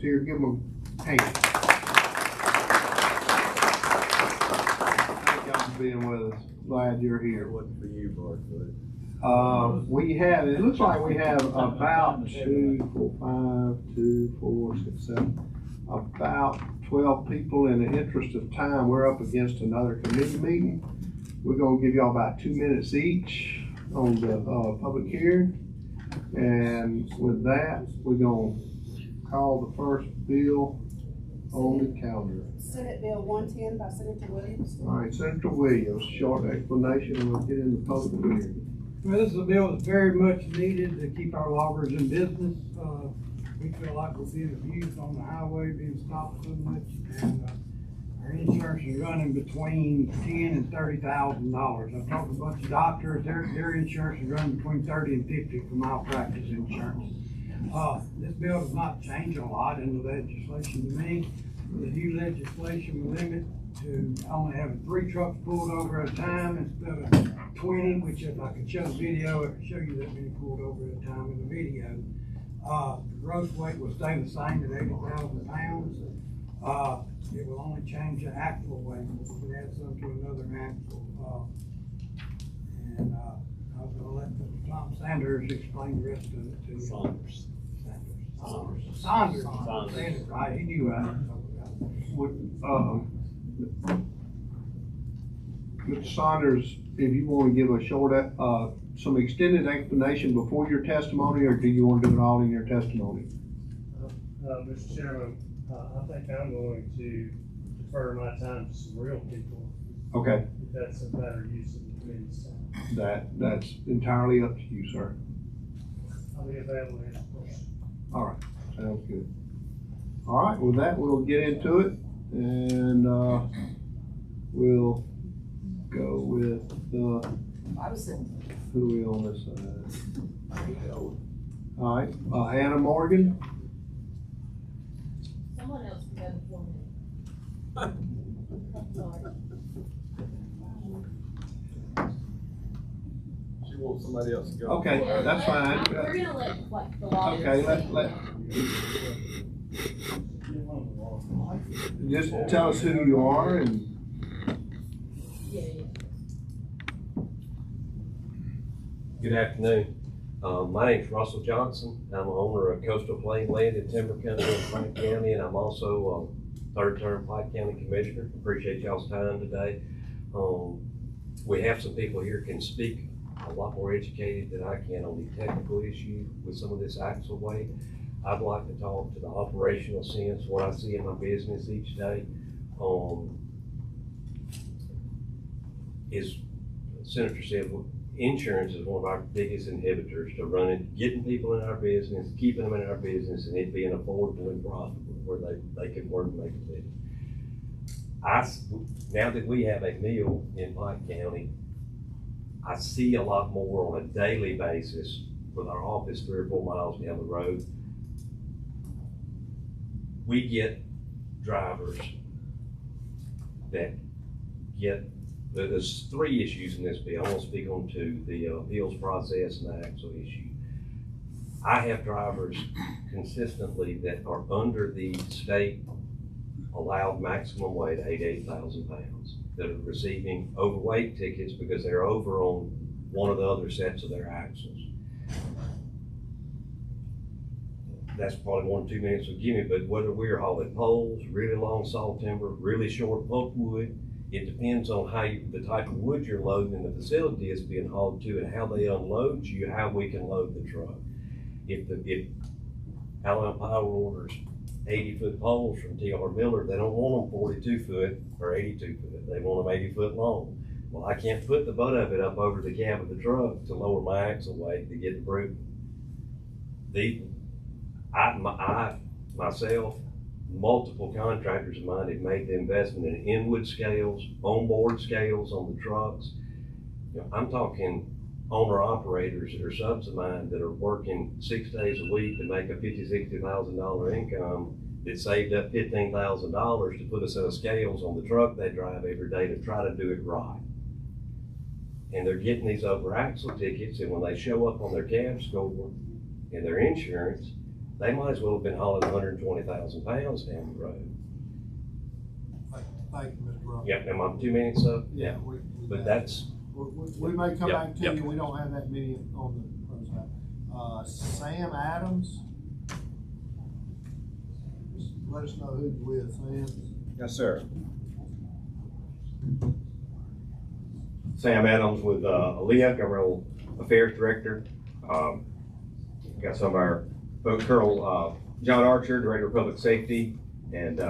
Here, give them a hand. Thank y'all for being with us. Glad you're here. It wasn't for you, Barclay. We have, it looks like we have about 12 people. In the interest of time, we're up against another committee meeting. We're gonna give y'all about 2 minutes each on the, public hearing. And with that, we're gonna call the first bill on the calendar. Senate Bill 110 by Senator Williams. All right, Senator Williams, short explanation, and we'll get into public hearing. Well, this is a bill that's very much needed to keep our loggers in business. We feel like we're being abused on the highway, being stopped so much, and our insurance is running between $10,000 and $30,000. I've talked to a bunch of doctors, their insurance is running between $30,000 and $50,000 for malpractice insurance. This bill does not change a lot in the legislation to me. The new legislation will limit to only having 3 trucks pulled over at a time instead of 20, which if I could show the video, I could show you that many pulled over at a time in the video. The gross weight will stay the same at 80,000 pounds. It will only change the actual weight. We can add some to another axle. And I was gonna let Tom Sanders explain the rest of it to you. Saunders. Said it right, he knew I was talking about. Mr. Saunders, if you want to give a short, some extended explanation before your testimony, or do you want to do it all in your testimony? Mr. Chairman, I think I'm going to defer my time to some real people. Okay, If that's a better use of the committee's time. that's entirely up to you, sir. I'll be available to answer questions. All right, sounds good. All right, with that, we'll get into it, and we'll go with who we on this side? All right, Anna Morgan. Someone else can go before me. Sorry. She wants somebody else to go. Okay, that's fine. We're gonna let the law. Okay, just tell us who you are and. Yeah. Good afternoon. My name's Russell Johnson. I'm the owner of Coastal Plain Land and Timber Company in Pike County, and I'm also third-term Pike County Commissioner. Appreciate y'all's time today. We have some people here can speak a lot more educated than I can on the technical issue with some of this axle weight. I'd like to talk to the operational sense, what I see in my business each day. Is Senator said, insurance is one of our biggest inhibitors to running, getting people in our business, keeping them in our business, and it being affordable and profitable where they can work and make a living. Now that we have a mill in Pike County, I see a lot more on a daily basis with our office 3 or 4 miles down the road. We get drivers that there's 3 issues in this bill. I want to speak on 2, the appeals process and the axle issue. I have drivers consistently that are under the state allowed maximum weight, 88,000 pounds, that are receiving overweight tickets because they're over on one of the other sets of their axles. That's probably 1 or 2 minutes will give me, but whether we're hauling poles, really long saw timber, really short pulpwood, it depends on the type of wood you're loading and the facility is being hauled to and how they unload you, how we can load the truck. If Alabama Power orders 80-foot poles from T.R. Miller, they don't want them 42-foot or 82-foot. They want them 80-foot long. Well, I can't put the butt of it up over the cab of the truck to lower my axle weight to get the brute. I myself, multiple contractors of mine have made the investment in inwood scales, onboard scales on the trucks. You know, I'm talking owner-operators that are subs of mine that are working 6 days a week to make a $50,000-$60,000 income that saved up $15,000 to put a set of scales on the truck they drive every day to try to do it right. And they're getting these over axle tickets, and when they show up on their cab score and their insurance, they might as well have been hauling 120,000 pounds down the road. Thank you, Mr. Russell. Yep, am I 2 minutes up? Yeah, But that's, we may come Yep, back to yep. you, we don't have that many on the other side. Sam Adams. Just let us know who you're with, Sam. Yes, sir. Sam Adams with Aaliyah, Governmental Affairs Director. Got some of our folks, Colonel John Archer, Director of Public Safety, and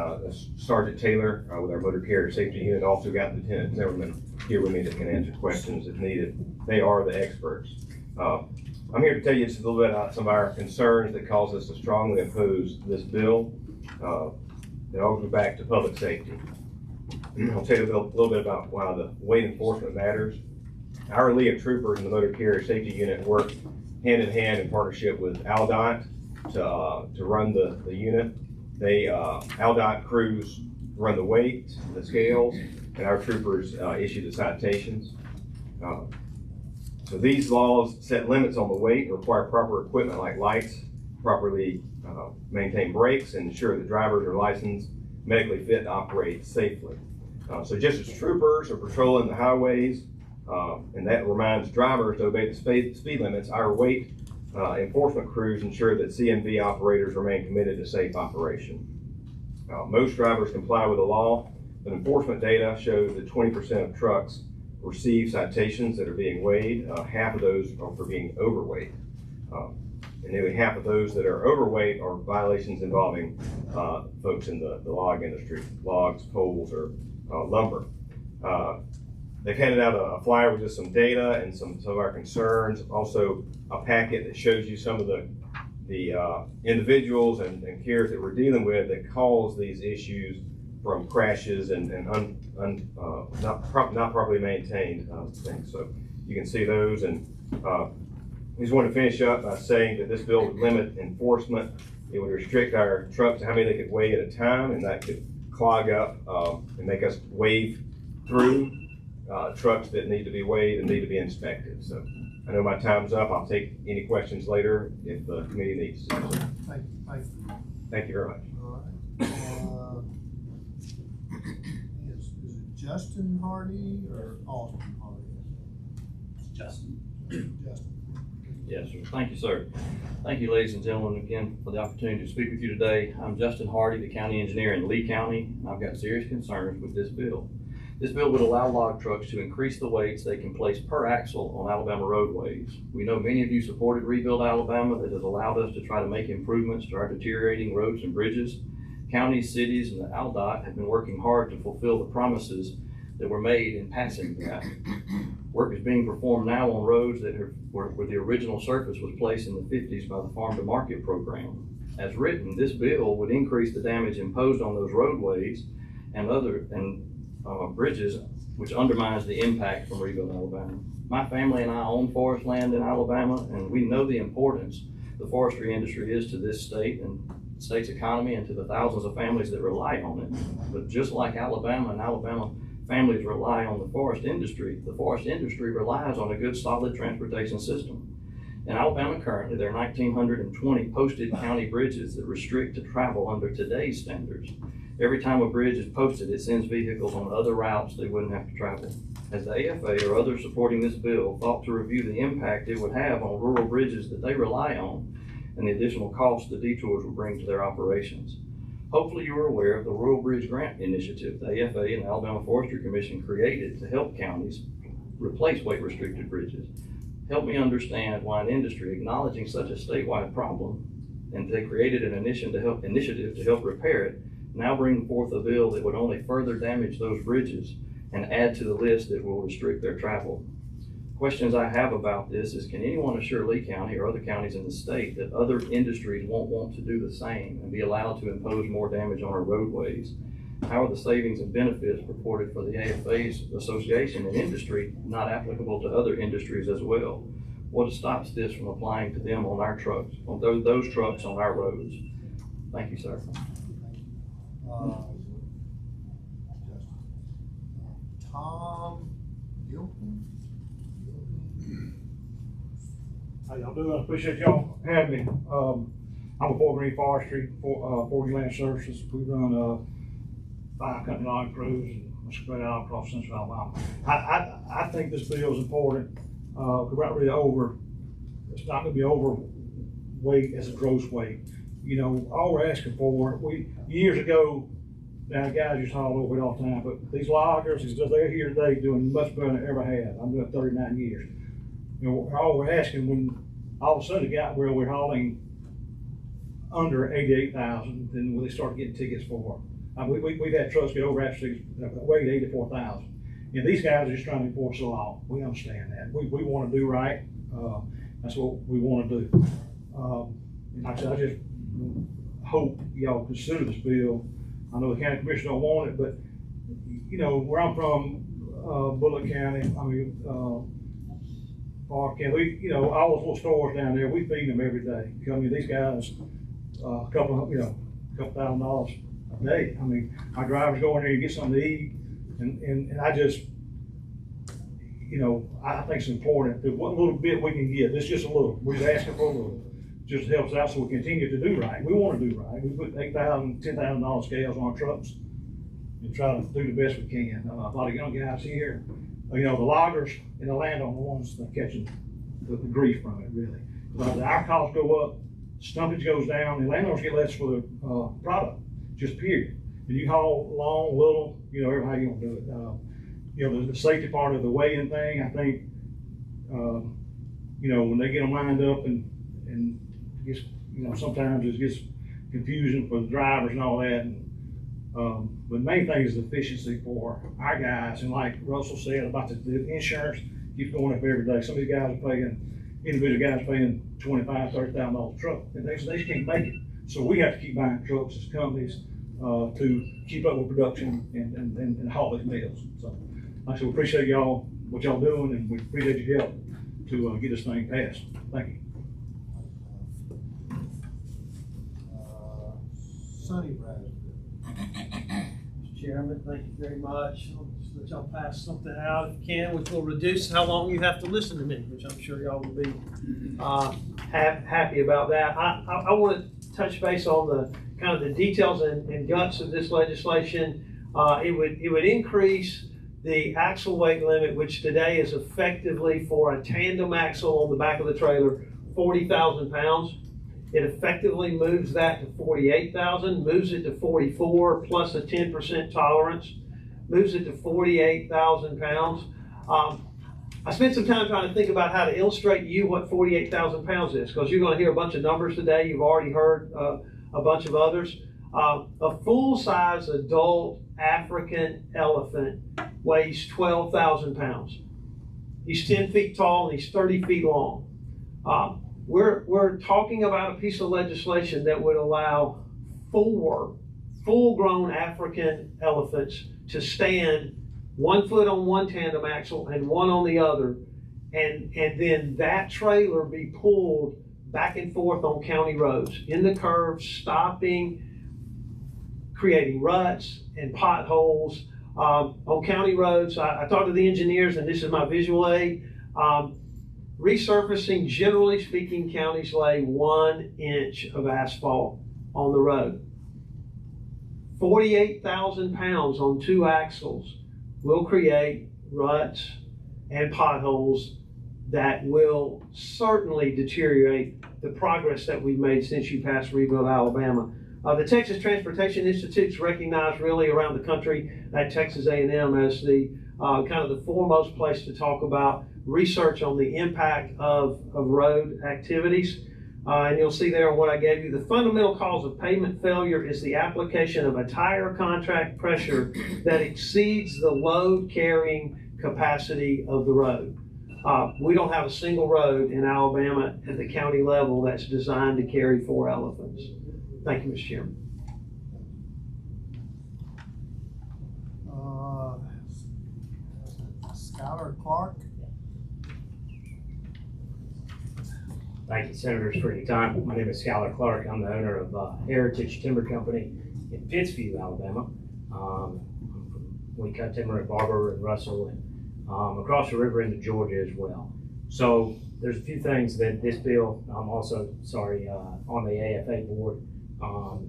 Sergeant Taylor with our Motor Carrier Safety Unit. Also got Lieutenant Zimmerman here with me that can answer questions if needed. They are the experts. I'm here to tell you just a little bit about some of our concerns that cause us to strongly oppose this bill. Then I'll go back to public safety. I'll tell you a little bit about why the weight enforcement matters. Our Aaliyah troopers in the Motor Carrier Safety Unit work hand in hand in partnership with ALDOT to run the unit. ALDOT crews run the weights, the scales, and our troopers issue the citations. So these laws set limits on the weight and require proper equipment like lights, properly maintain brakes, and ensure that drivers are licensed, medically fit to operate safely. So just as troopers are patrolling the highways, and that reminds drivers to obey the speed limits, our weight enforcement crews ensure that CNV operators remain committed to safe operation. Most drivers comply with the law, but enforcement data shows that 20% of trucks receive citations that are being weighed. Half of those are for being overweight. And nearly half of those that are overweight are violations involving folks in the log industry, logs, poles, or lumber. They've handed out a flyer with just some data and some of our concerns, also a packet that shows you some of the individuals and carriers that we're dealing with that cause these issues from crashes and not properly maintained things. So you can see those, and we just want to finish up by saying that this bill would limit enforcement. It would restrict our trucks to how many they could weigh at a time, and that could clog up and make us wade through trucks that need to be weighed and need to be inspected. So I know my time's up. I'll take any questions later if the committee needs to. Thank you. Thank you very much. All right. Is it Justin Hardy or Austin Hardy? Justin. Justin. Yes, sir. Thank you, sir. Thank you, ladies and gentlemen, again, for the opportunity to speak with you today. I'm Justin Hardy, the county engineer in Lee County, and I've got serious concerns with this bill. This bill would allow log trucks to increase the weights they can place per axle on Alabama roadways. We know many of you supported Rebuild Alabama that has allowed us to try to make improvements to our deteriorating roads and bridges. Counties, cities, and the ALDOT have been working hard to fulfill the promises that were made in passing that. Work is being performed now on roads that where the original surface was placed in the 50s by the Farm to Market program. As written, this bill would increase the damage imposed on those roadways and bridges, which undermines the impact from Rebuild Alabama. My family and I own forest land in Alabama, and we know the importance the forestry industry is to this state and the state's economy and to the thousands of families that rely on it. But just like Alabama and Alabama families rely on the forest industry relies on a good, solid transportation system. In Alabama currently, there are 1,920 posted county bridges that restrict to travel under today's standards. Every time a bridge is posted, it sends vehicles on other routes they wouldn't have to travel. Has the AFA or others supporting this bill thought to review the impact it would have on rural bridges that they rely on and the additional costs the detours will bring to their operations? Hopefully you are aware of the Rural Bridge Grant Initiative the AFA and the Alabama Forestry Commission created to help counties replace weight-restricted bridges. Help me understand why an industry acknowledging such a statewide problem, and they created an initiative to help repair it, now bring forth a bill that would only further damage those bridges and add to the list that will restrict their travel. Questions I have about this is, can anyone assure Lee County or other counties in the state that other industries won't want to do the same and be allowed to impose more damage on our roadways? How are the savings and benefits purported for the AFA's association and industry not applicable to other industries as well? What stops this from applying to them on our trucks, on those trucks on our roads? Thank you, sir. Tom Gilpin. How y'all doing? I appreciate y'all having me. I'm a Fort Green Forestry, Fort Green Land Services. We run, 5 company line crews and we're spread out across central Alabama. I think this bill is important, we're not really it's not gonna be overweight as a gross weight. You know, all we're asking for, years ago, now guys used to haul over it all the time, but these loggers, they're here today doing much better than I ever had. I'm doing 39 years. You know, all we're asking, when all of a sudden it got where we're hauling under 88,000, then they start getting tickets for. We've had trucks get over actually weighed 84,000. And these guys are just trying to enforce the law. We understand that. We want to do right. That's what we want to do. And like I said, I just hope y'all consider this bill. I know the county commission don't want it, but you know, where I'm from, Bullock County, Park County, you know, all those little stores down there, we feed them every day. I mean, these guys, a couple $1,000 a day. I mean, our drivers go in there and get something to eat, and I just, you know, I think it's important that what little bit we can get, it's just a little, we're just asking for a little, just helps out so we continue to do right. We want to do right. We put $8,000, $10,000 scales on our trucks and try to do the best we can. A lot of young guys here, you know, the loggers and the landowner ones that are catching the grief from it, really. Our costs go up, stumpage goes down, and landowners get less for the product, just period. And you haul long, little, you know, how you want to do it. You know, the safety part of the weighing thing, I think, you know, when they get them lined up and it gets, you know, sometimes it gets confusing for the drivers and all that. And, but the main thing is the efficiency for our guys. And like Russell said about the insurance, keeps going up every day. Some of these guys are paying, individual guys paying $25,000, $30,000 a truck, and they just can't make it. So we have to keep buying trucks as companies to keep up with production and haul these meals. So like I said, we appreciate y'all, what y'all doing, and we appreciate your help to get this thing passed. Thank you. Sonny Bradford. Mr. Chairman, thank you very much. I'll just let y'all pass something out if you can, which will reduce how long you have to listen to me, which I'm sure y'all will be happy about that. I want to touch base on the kind of the details and guts of this legislation. It would increase the axle weight limit, which today is effectively for a tandem axle on the back of the trailer, 40,000 pounds. It effectively moves that to 48,000, moves it to 44 plus a 10% tolerance, moves it to 48,000 pounds. I spent some time trying to think about how to illustrate to you what 48,000 pounds is, because you're going to hear a bunch of numbers today. You've already heard a bunch of others. A full-size adult African elephant weighs 12,000 pounds. He's 10 feet tall and he's 30 feet long. We're talking about a piece of legislation that would allow 4 full-grown African elephants to stand 1 foot on one tandem axle and 1 on the other, and then that trailer be pulled back and forth on county roads, in the curves, stopping, creating ruts and potholes on county roads. I talked to the engineers, and this is my visual aid. Resurfacing, generally speaking, counties lay 1 inch of asphalt on the road. 48,000 pounds on 2 axles will create ruts and potholes that will certainly deteriorate the progress that we've made since you passed Rebuild Alabama. The Texas Transportation Institute's recognized really around the country at Texas A&M as the kind of the foremost place to talk about research on the impact of road activities. And you'll see there what I gave you. The fundamental cause of pavement failure is the application of a tire contact pressure that exceeds the load carrying capacity of the road. We don't have a single road in Alabama at the county level that's designed to carry 4 elephants. Thank you, Mr. Chairman. Skylar Clark. Thank you, Senators, for your time. My name is Skylar Clark. I'm the owner of Heritage Timber Company in Pittsview, Alabama. We cut timber at Barber and Russell and across the river into Georgia as well. So there's a few things that this bill, I'm also, on the AFA board.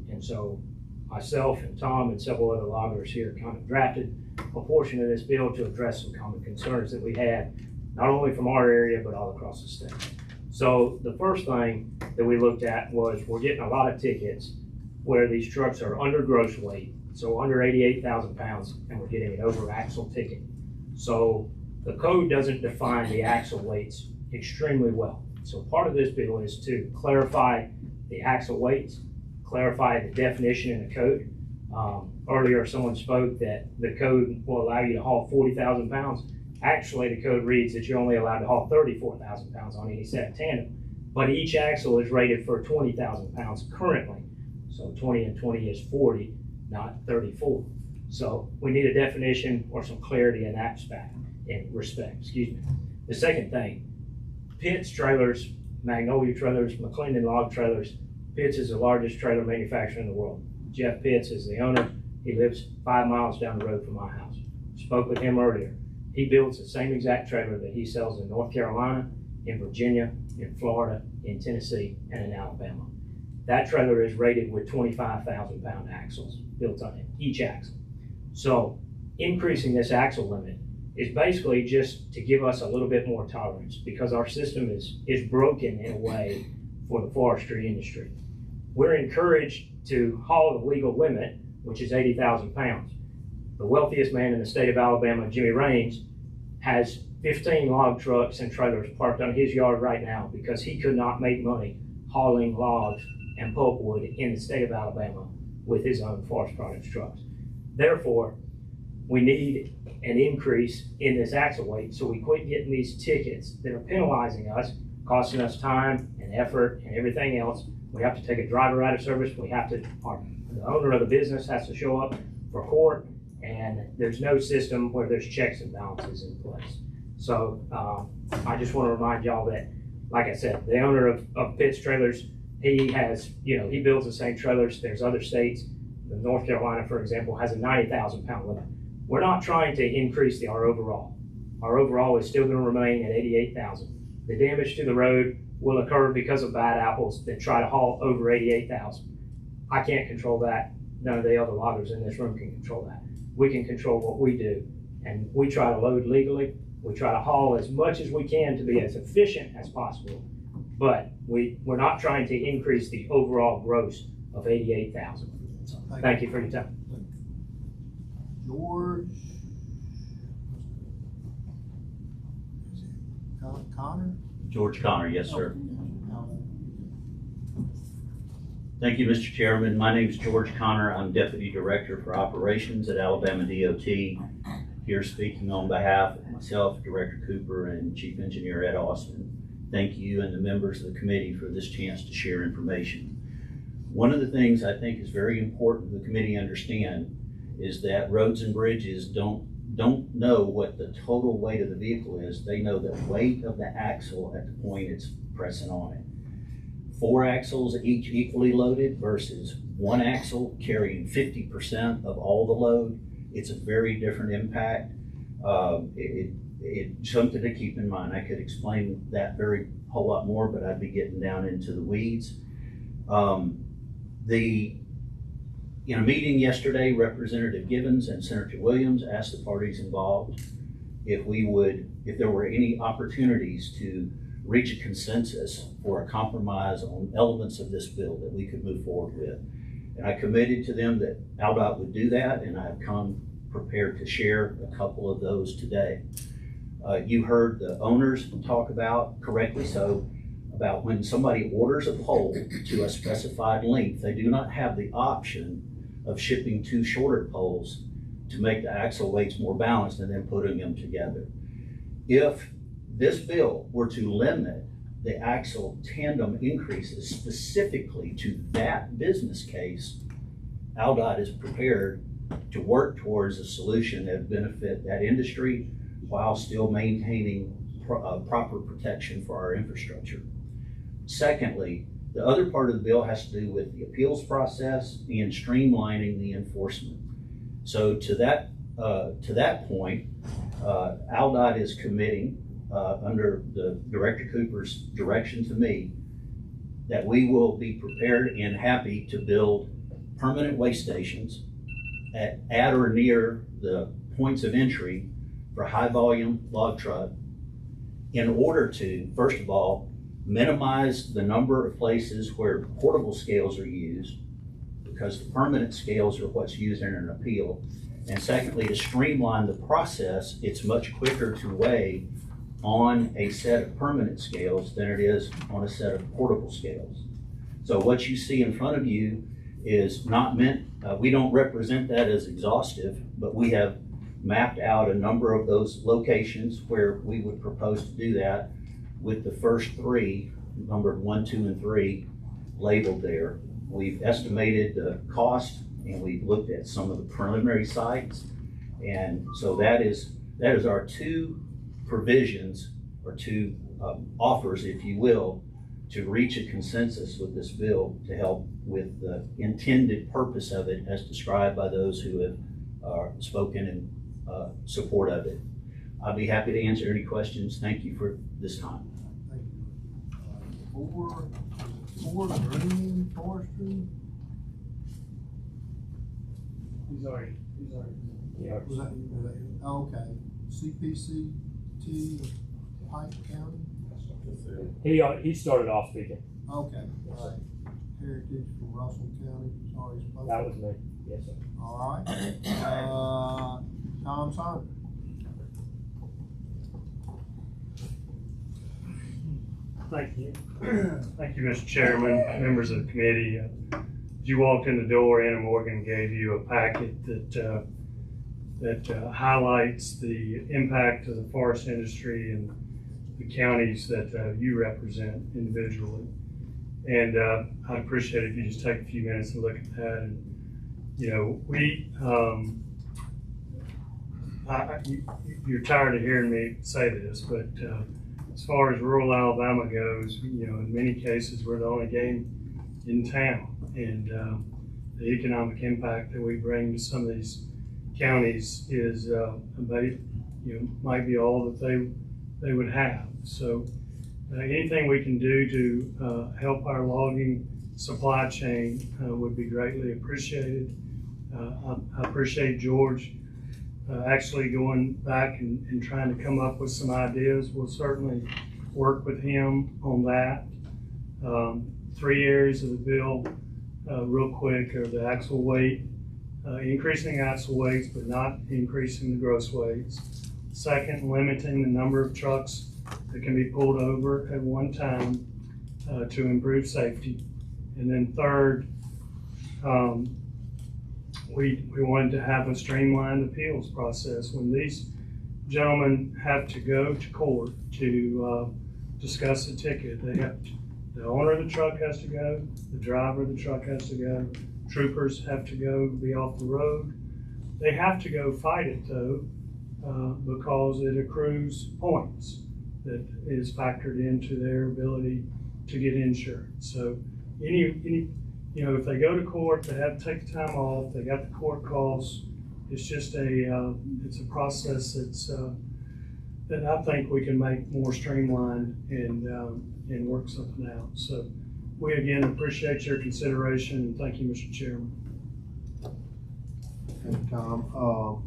And so myself and Tom and several other loggers here kind of drafted a portion of this bill to address some common concerns that we had, not only from our area, but all across the state. So the first thing that we looked at was we're getting a lot of tickets where these trucks are under gross weight, so under 88,000 pounds, and we're getting an over axle ticket. So the code doesn't define the axle weights extremely well. So part of this bill is to clarify the axle weights, clarify the definition in the code. Earlier, someone spoke that the code will allow you to haul 40,000 pounds. Actually, the code reads that you're only allowed to haul 34,000 pounds on any set of tandem, but each axle is rated for 20,000 pounds currently. So 20 and 20 is 40, not 34. So we need a definition or some clarity in that respect. The second thing, Pitts trailers, Magnolia trailers, McClendon log trailers. Pitts is the largest trailer manufacturer in the world. Jeff Pitts is the owner. He lives 5 miles down the road from my house. Spoke with him earlier. He builds the same exact trailer that he sells in North Carolina, in Virginia, in Florida, in Tennessee, and in Alabama. That trailer is rated with 25,000 pound axles built on it, each axle. So increasing this axle limit is basically just to give us a little bit more tolerance, because our system is broken in a way for the forestry industry. We're encouraged to haul the legal limit, which is 80,000 pounds. The wealthiest man in the state of Alabama, Jimmy Raines, has 15 log trucks and trailers parked on his yard right now because he could not make money hauling logs and pulpwood in the state of Alabama with his own forest products trucks. Therefore, we need an increase in this axle weight so we quit getting these tickets that are penalizing us, costing us time and effort and everything else. We have to take a driver out of service. The owner of the business has to show up for court, and there's no system where there's checks and balances in place. So I just want to remind y'all that, like I said, the owner of Pitts Trailers, he builds the same trailers. There's other states. North Carolina, for example, has a 90,000 pound limit. We're not trying to increase our overall. Our overall is still going to remain at 88,000. The damage to the road will occur because of bad apples that try to haul over 88,000. I can't control that. None of the other loggers in this room can control that. We can control what we do, and we try to load legally. We try to haul as much as we can to be as efficient as possible, but we're not trying to increase the overall gross of 88,000. So, thank you for your time. George Connor? George Connor, yes, sir. Thank you, Mr. Chairman. My name is George Connor. I'm Deputy Director for Operations at Alabama DOT. Here speaking on behalf of myself, Director Cooper, and Chief Engineer Ed Austin. Thank you and the members of the committee for this chance to share information. One of the things I think is very important the committee understand is that roads and bridges don't know what the total weight of the vehicle is. They know the weight of the axle at the point it's pressing on it. 4 axles each equally loaded versus 1 axle carrying 50% of all the load. It's a very different impact. It's something to keep in mind. I could explain that whole lot more, but I'd be getting down into the weeds. In a meeting yesterday, Representative Givens and Senator Williams asked the parties involved if there were any opportunities to reach a consensus or a compromise on elements of this bill that we could move forward with. And I committed to them that ALDOT would do that, and I've come prepared to share a couple of those today. You heard the owners talk about, correctly so, about when somebody orders a pole to a specified length, they do not have the option of shipping 2 shorter poles to make the axle weights more balanced and then putting them together. If this bill were to limit the axle tandem increases specifically to that business case, ALDOT is prepared to work towards a solution that would benefit that industry while still maintaining proper protection for our infrastructure. Secondly, the other part of the bill has to do with the appeals process and streamlining the enforcement. So to that point, ALDOT is committing under the Director Cooper's direction to me, that we will be prepared and happy to build permanent weigh stations at or near the points of entry for high volume log truck in order to, first of all, minimize the number of places where portable scales are used, because the permanent scales are what's used in an appeal. And secondly, to streamline the process, it's much quicker to weigh on a set of permanent scales than it is on a set of portable scales. So what you see in front of you is not meant, we don't represent that as exhaustive, but we have mapped out a number of those locations where we would propose to do that, with the first three, numbered 1, 2, and 3, labeled there. We've estimated the cost, and we've looked at some of the preliminary sites. And so that is our two provisions, or two offers, if you will, to reach a consensus with this bill to help with the intended purpose of it as described by those who have spoken in support of it. I'll be happy to answer any questions. Thank you for this time. Thank you. Ford Green Forestry? He's already. Was that, oh, okay. CPCT, Pike County? He started off speaking. Okay, all right. Heritage from Russell County, sorry. That was me. Yes, sir. All right. Tom Simon. Thank you. Thank you, Mr. Chairman, members of the committee. As you walked in the door, Anna Morgan gave you a packet that highlights the impact of the forest industry and the counties that you represent individually. And I'd appreciate it if you just take a few minutes and look at that. And, you know, you're tired of hearing me say this, but as far as rural Alabama goes, you know, in many cases, we're the only game in town. And the economic impact that we bring to some of these counties is, might be all that they would have. So anything we can do to help our logging supply chain would be greatly appreciated. I appreciate George actually going back and trying to come up with some ideas. We'll certainly work with him on that. 3 areas of the bill, real quick, are the axle weight, increasing axle weights but not increasing the gross weights. Second, limiting the number of trucks that can be pulled over at one time to improve safety. And then third, we wanted to have a streamlined appeals process. When these gentlemen have to go to court to discuss a ticket, the owner of the truck has to go, the driver of the truck has to go, troopers have to go, be off the road. They have to go fight it though, because it accrues points that is factored into their ability to get insurance. So if they go to court, they have to take the time off, they got the court costs. It's just it's a process that I think we can make more streamlined and work something out. So we again appreciate your consideration, and thank you, Mr. Chairman. Thank you, Tom.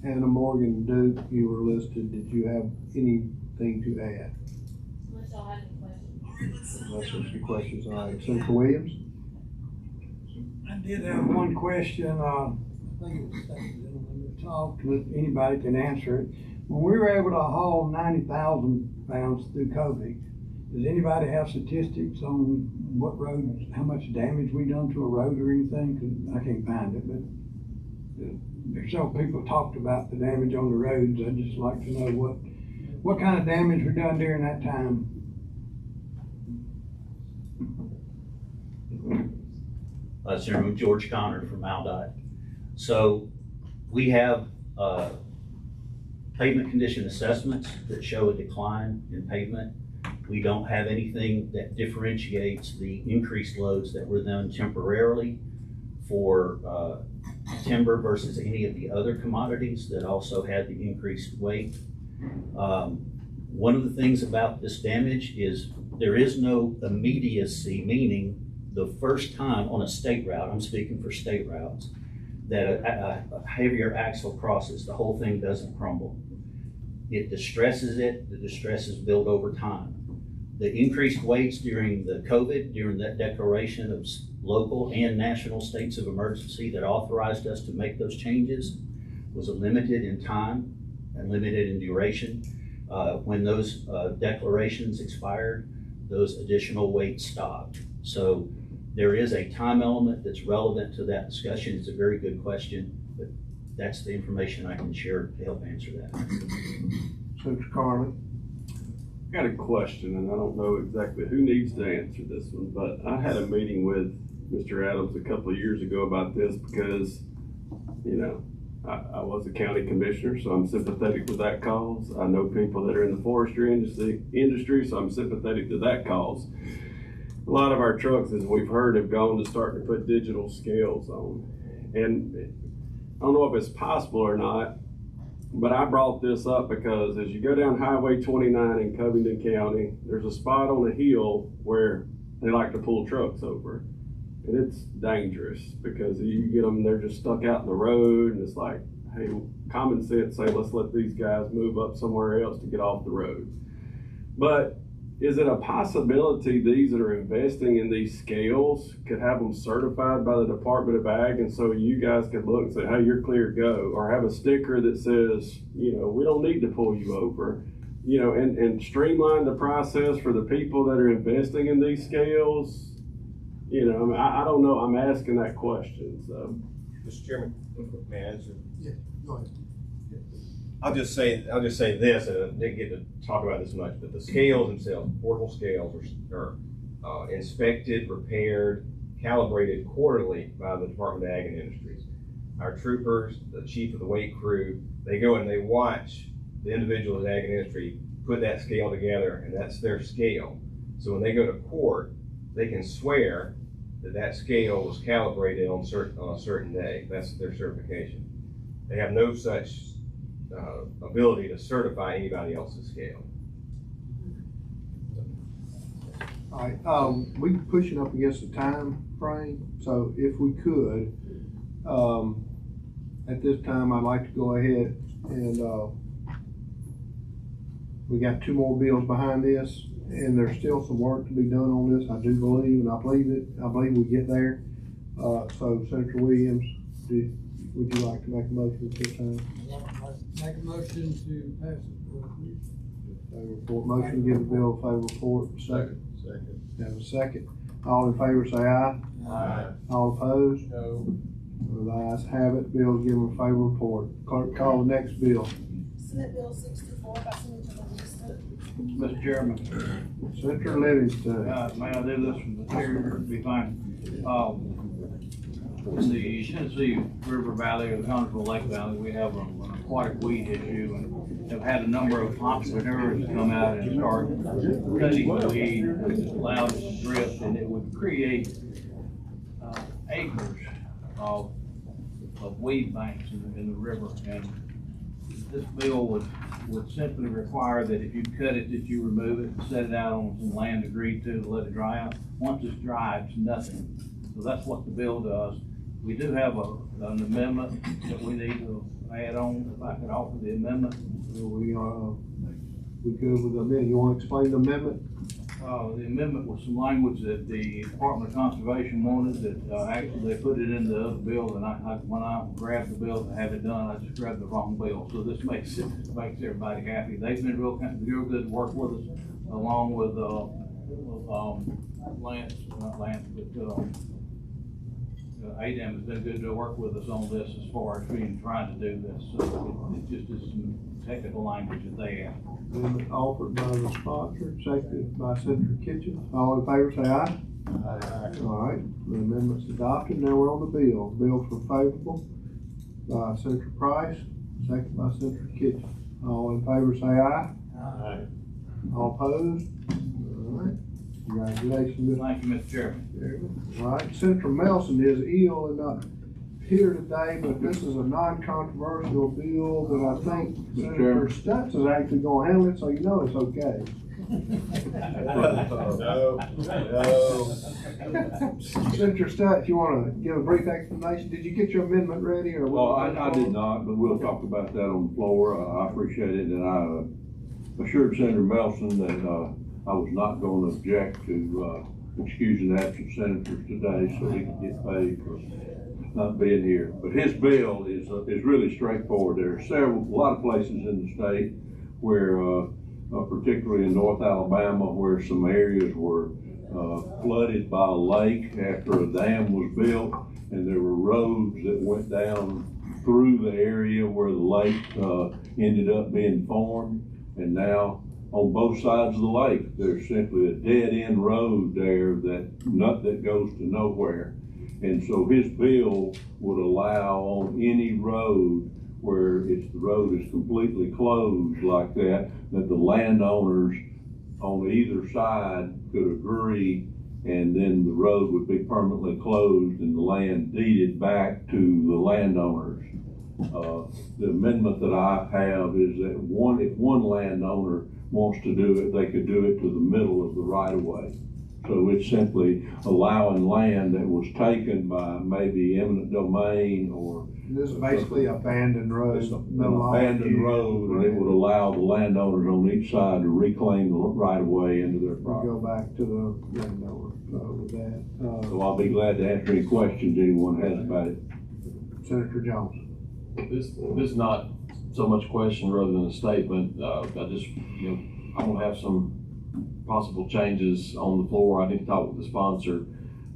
Hannah Morgan Duke, you were listed. Did you have anything to add? Unless y'all have any questions. Unless there's some questions. All right, Senator Williams? I did have one question. I think it was the second gentleman that talked, with anybody can answer it. When we were able to haul 90,000 pounds through COVID, does anybody have statistics on what roads, how much damage we done to a road or anything? Because I can't find it, but there's several people talked about the damage on the roads. I'd just like to know what kind of damage we done during that time. Chairman George Connor from MalDOT. So we have pavement condition assessments that show a decline in pavement. We don't have anything that differentiates the increased loads that were done temporarily for timber versus any of the other commodities that also had the increased weight. One of the things about this damage is there is no immediacy, meaning the first time on a state route, I'm speaking for state routes, that a heavier axle crosses, the whole thing doesn't crumble. It distresses it, the distresses build over time. The increased weights during the COVID, during that declaration of local and national states of emergency that authorized us to make those changes, was limited in time and limited in duration. When those declarations expired, those additional weights stopped. So there is a time element that's relevant to that discussion. It's a very good question, but that's the information I can share to help answer that. Senator Carlin. I got a question, and I don't know exactly who needs to answer this one, but I had a meeting with Mr. Adams a couple of years ago about this because, you know, I was a county commissioner, so I'm sympathetic with that cause. I know people that are in the forestry industry, so I'm sympathetic to that cause. A lot of our trucks, as we've heard, have gone to starting to put digital scales on. And I don't know if it's possible or not, but I brought this up because as you go down Highway 29 in Covington County, there's a spot on a hill where they like to pull trucks over. And it's dangerous because you get them, they're just stuck out in the road, and it's like, hey, common sense say, let's let these guys move up somewhere else to get off the road. But is it a possibility these that are investing in these scales could have them certified by the Department of Ag, and so you guys could look and say, hey, you're clear to go, or have a sticker that says, you know, we don't need to pull you over, you know, and streamline the process for the people that are investing in these scales? You know, I mean, I don't know. I'm asking that question. So, Mr. Chairman, may I answer? Yeah, go ahead. I'll just say this, and I didn't get to talk about this much, but the scales themselves, portable scales, are inspected, repaired, calibrated quarterly by the Department of Ag and Industries. Our troopers, the chief of the weight crew, they go and they watch the individuals in Ag and Industry put that scale together, and that's their scale. So when they go to court, they can swear that that scale was calibrated on a certain day. That's their certification. They have no such ability to certify anybody else's scale. All right, we pushing up against the time frame, so if we could, at this time, I'd like to go ahead and we got 2 more bills behind this, and there's still some work to be done on this. I do believe, and I believe we get there. So Senator Williams, would you like to make a motion at this time? Make a motion to pass it. Favor report. Motion to give the bill a favor report. Second. Have a second. All in favor say aye. Aye. All opposed? No. The ayes have it. Bill's given a favor report. Clerk, call the next bill. Senate Bill 64 by Senator Livingston. Mr. Chairman, Senator Livingston. may I do this from the chair, it'd be fine. In the Tennessee River Valley or the Connersville Lake Valley, we have an aquatic weed issue, and have had a number of entrepreneurs come out and start cutting the weed, which is allowed to drift, and it would create acres of weed banks in the river. And this bill would simply require that if you cut it, that you remove it and set it out on some land agreed to let it dry out. Once it's dry, it's nothing. So that's what the bill does. We do have an amendment that we need to add on. If I could offer the amendment. We good with the amendment. You want to explain the amendment? The amendment was some language that the Department of Conservation wanted, that actually they put it in the other bill, and when I grabbed the bill to have it done, I just grabbed the wrong bill. So this makes everybody happy. They've been real good to work with us, along with Lance, not Lance, but ADAM has been good to work with us on this as far as being trying to do this. So it just is some technical language that they have. Amendment offered by the sponsor, seconded by Senator Kitchen. All in favor say aye. Aye. All right, the amendment's adopted. Now we're on the bill. Bill for favorable by Senator Price, second by Senator Kitchen. All in favor say aye. Aye. All opposed? All right. Congratulations, Mr. Thank you, Mr. Chairman. Chairman. All right, Senator Melson is ill and not here today, but this is a non-controversial bill that I think Senator Stutz is actually gonna handle it, so you know it's okay. No. Senator Stutz, you wanna give a brief explanation? Did you get your amendment ready or? Well, I did not, but we'll talk about that on the floor. I appreciate it, and I assured Senator Melson that, I was not gonna object to, excusing absent senators today so he can get paid for not being here. But his bill is really straightforward. There are a lot of places in the state where, particularly in North Alabama, where some areas were flooded by a lake after a dam was built, and there were roads that went down through the area where the lake ended up being formed. And now on both sides of the lake, there's simply a dead-end road there that goes to nowhere. And so his bill would allow on any road where the road is completely closed like that the landowners on either side could agree, and then the road would be permanently closed and the land deeded back to the landowners. The amendment that I have is that if one landowner wants to do it, they could do it to the middle of the right of way. So it's simply allowing land that was taken by maybe eminent domain or. This is basically abandoned road. It's an abandoned road, and it would allow the landowners on each side to reclaim the right of way into their property. Go back to the landowner with that. So I'll be glad to answer any questions anyone has about it. Senator Jones. This is not so much question rather than a statement. I just, I'm gonna have some possible changes on the floor. I need to talk with the sponsor.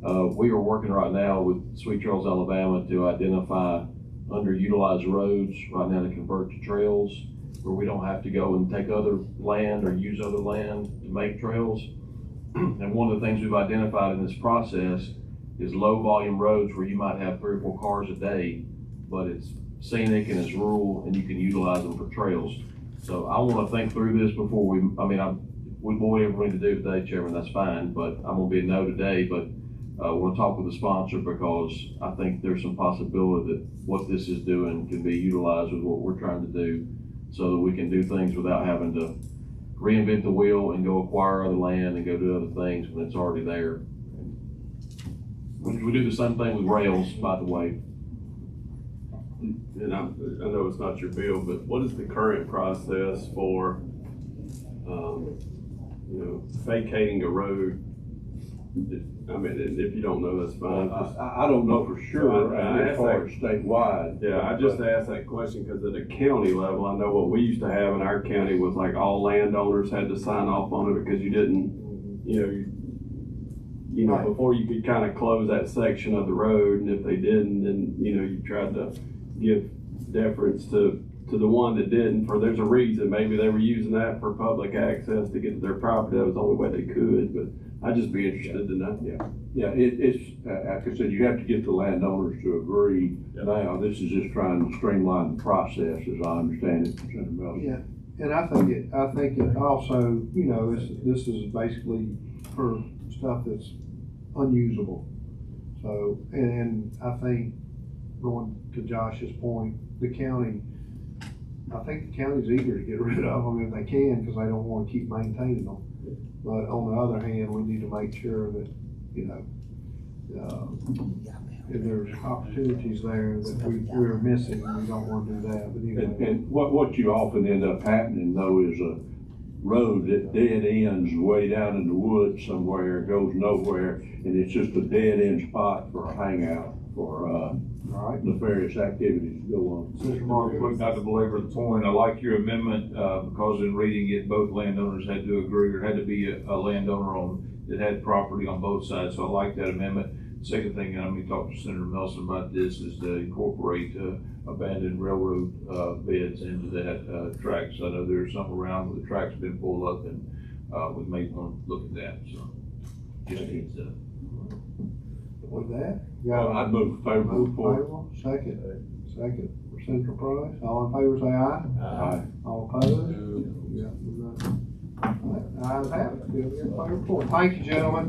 We are working right now with Sweet Charles, Alabama to identify underutilized roads right now to convert to trails where we don't have to go and take other land or use other land to make trails. And one of the things we've identified in this process is low volume roads where you might have 3 or 4 cars a day, but it's scenic and it's rural and you can utilize them for trails. So I want to think through this before whatever we need to do today, Chairman, that's fine, but I'm gonna be a no today, but I want to talk with the sponsor because I think there's some possibility that what this is doing can be utilized with what we're trying to do so that we can do things without having to reinvent the wheel and go acquire other land and go do other things when it's already there. We do the same thing with rails, by the way. And I know it's not your bill, but what is the current process for, vacating a road? I mean, if you don't know, that's fine. I don't know for sure as far as statewide. Yeah, I just asked that question because at a county level, I know what we used to have in our county was like all landowners had to sign off on it because you didn't, before you could kind of close that section of the road, and if they didn't, then, you tried to give deference to the one that didn't, for there's a reason. Maybe they were using that for public access to get to their property. That was the only way they could, but I'd just be interested to know. Yeah, it's, like I said, you have to get the landowners to agree. Now, this is just trying to streamline the process, as I understand it, Senator Melton. Yeah, and I think it also, this is basically for stuff that's unusable. So, and I think, going to Josh's point, I think the county's eager to get rid of them if they can, because they don't want to keep maintaining them. But on the other hand, we need to make sure that, if there's opportunities there that we're missing, we don't want to do that. But anyway. And what you often end up happening though is a road that dead ends way down in the woods somewhere, goes nowhere, and it's just a dead end spot for a hangout for nefarious activities to go on. Not to belabor the point, I like your amendment because in reading it, both landowners had to agree, or had to be a landowner that had property on both sides. So I like that amendment. Second thing, I'm going to talk to Senator Melson about this, is to incorporate abandoned railroad beds into that tracks. I know there's some around where the tracks have been pulled up, and we may want to look at that. So just needs to. With that, I'd move favorable. Second for Senator Price. All in favor, say aye. Aye. All opposed? Yeah. Ayes have it. Thank you, gentlemen.